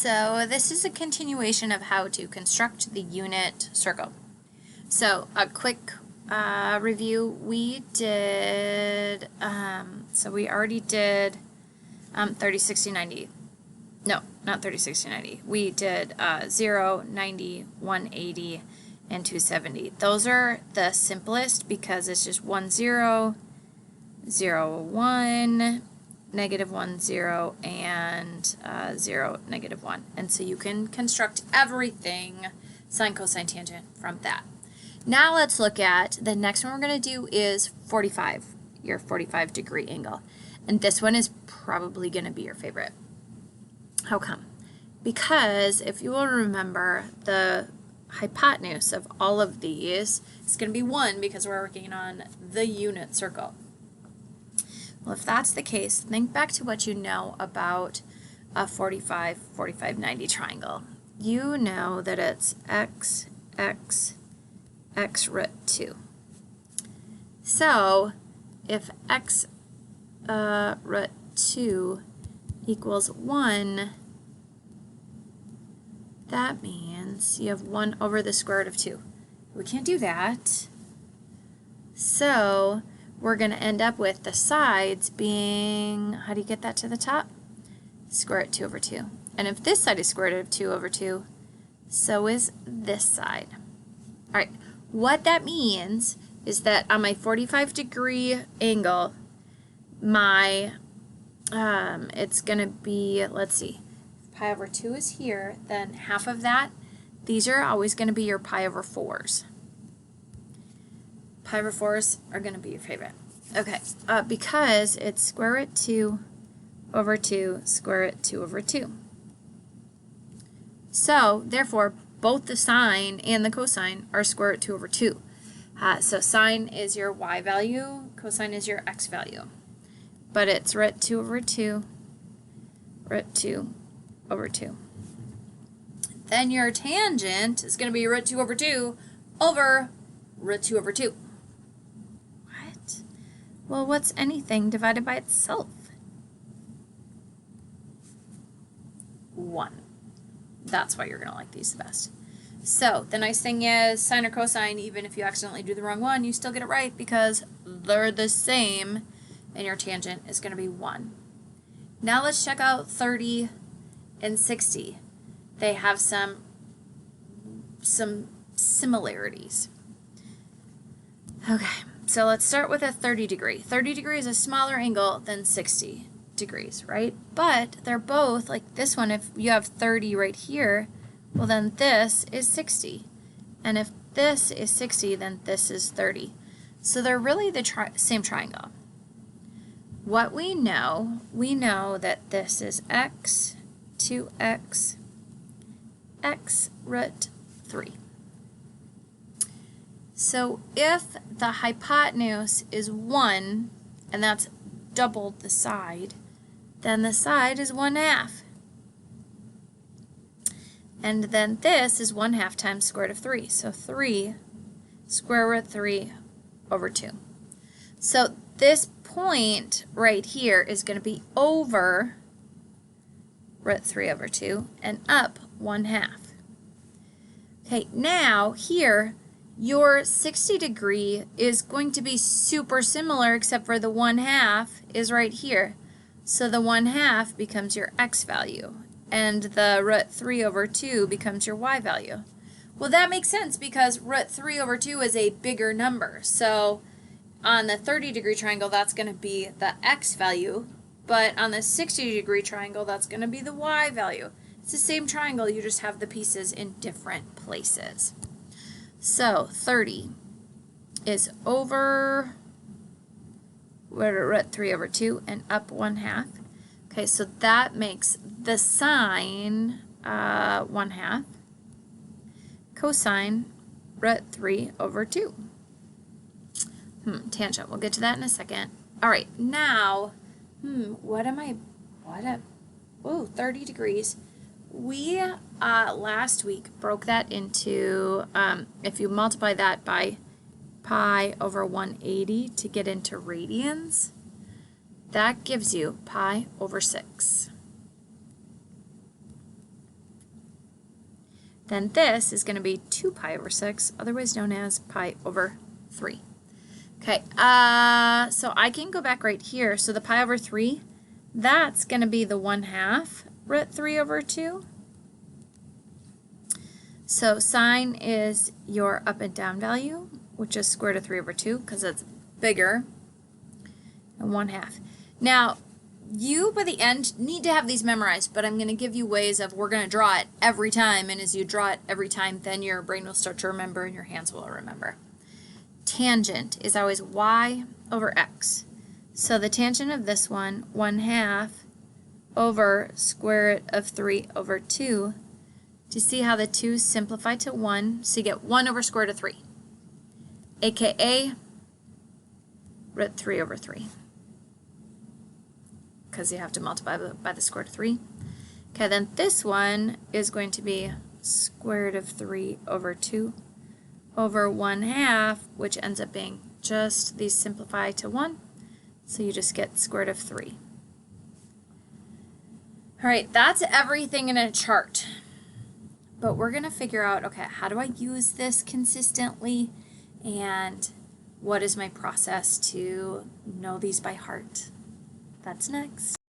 So this is a continuation of how to construct the unit circle. So a quick review, we did, we already did 30, 60, 90. No, not 30, 60, 90. We did 0, 90, 180, and 270. Those are the simplest because it's just 1, 0, 0, 1, negative 1, 0, and 0, negative 1. And so you can construct everything sine, cosine, tangent from that. Now let's look at the next one we're going to do is 45, your 45 degree angle. And this one is probably going to be your favorite. How come? Because if you will remember, the hypotenuse of all of these is going to be 1 because we're working on the unit circle. Well, if that's the case, think back to what you know about a 45, 45, 90 triangle. You know that it's x, x, x root 2. So, if x root 2 equals 1, that means you have 1 over the square root of 2. We can't do that. So, we're going to end up with the sides being, how do you get that to the top? Square root 2 over 2. And if this side is square root of 2 over 2, so is this side. All right, what that means is that on my 45 degree angle, my, it's going to be, let's see, pi over 2 is here, then half of that, these are always going to be your pi over 4s. Pi over 4s are going to be your favorite. Okay, because it's square root 2 over 2, square root 2 over 2. So, therefore, both the sine and the cosine are square root 2 over 2. So sine is your y value, cosine is your x value. But it's root 2 over 2, root 2 over 2. Then your tangent is going to be root 2 over 2 over root 2 over 2. What? Well, what's anything divided by itself? 1. That's why you're going to like these the best. So, the nice thing is, sine or cosine, even if you accidentally do the wrong one, you still get it right because they're the same, and your tangent is going to be 1. Now let's check out 30 and 60. They have some similarities. Okay, so let's start with a 30 degree. 30 degrees is a smaller angle than 60 degrees, right? But they're both, like this one, if you have 30 right here, well then this is 60. And if this is 60, then this is 30. So they're really the same triangle. What we know that this is x, 2x, x root 3. So if the hypotenuse is 1, and that's double the side, then the side is 1/2. And then this is 1/2 times square root of 3. So 3 square root 3 over 2. So this point right here is going to be over root 3 over 2 and up 1/2. Okay, now here your 60 degree is going to be super similar except for the 1/2 is right here. So the 1/2 becomes your x value and the root 3 over 2 becomes your y value. Well, that makes sense because root 3 over 2 is a bigger number. So on the 30 degree triangle, that's going to be the x value, but on the 60 degree triangle, that's going to be the y value. It's the same triangle, you just have the pieces in different places. So 30 is over root 3 over 2 and up 1/2. Okay, so that makes the sine 1/2, cosine root 3 over 2. Tangent, we'll get to that in a second. All right, now, 30 degrees. We, last week, broke that into, if you multiply that by pi over 180 to get into radians, that gives you pi over 6. then this is going to be 2 pi over 6, otherwise known as pi over 3. Okay, so I can go back right here. So the pi over 3, that's going to be the 1/2 root 3 over 2. So sine is your up and down value, which is square root of 3 over 2 because it's bigger, and 1/2. Now, you, by the end, need to have these memorized, but I'm going to give you ways of we're going to draw it every time, and as you draw it every time, then your brain will start to remember and your hands will remember. Tangent is always y over x. So the tangent of this one, 1/2 over square root of 3 over 2. Do you see how the 2's simplify to 1? So you get 1 over square root of 3, aka root 3 over 3. Because you have to multiply by the square root of 3. Okay, then this one is going to be square root of 3 over 2 over 1/2, which ends up being just these simplify to 1. So you just get square root of 3. All right, that's everything in a chart. But we're going to figure out, okay, how do I use this consistently? And what is my process to know these by heart? That's next.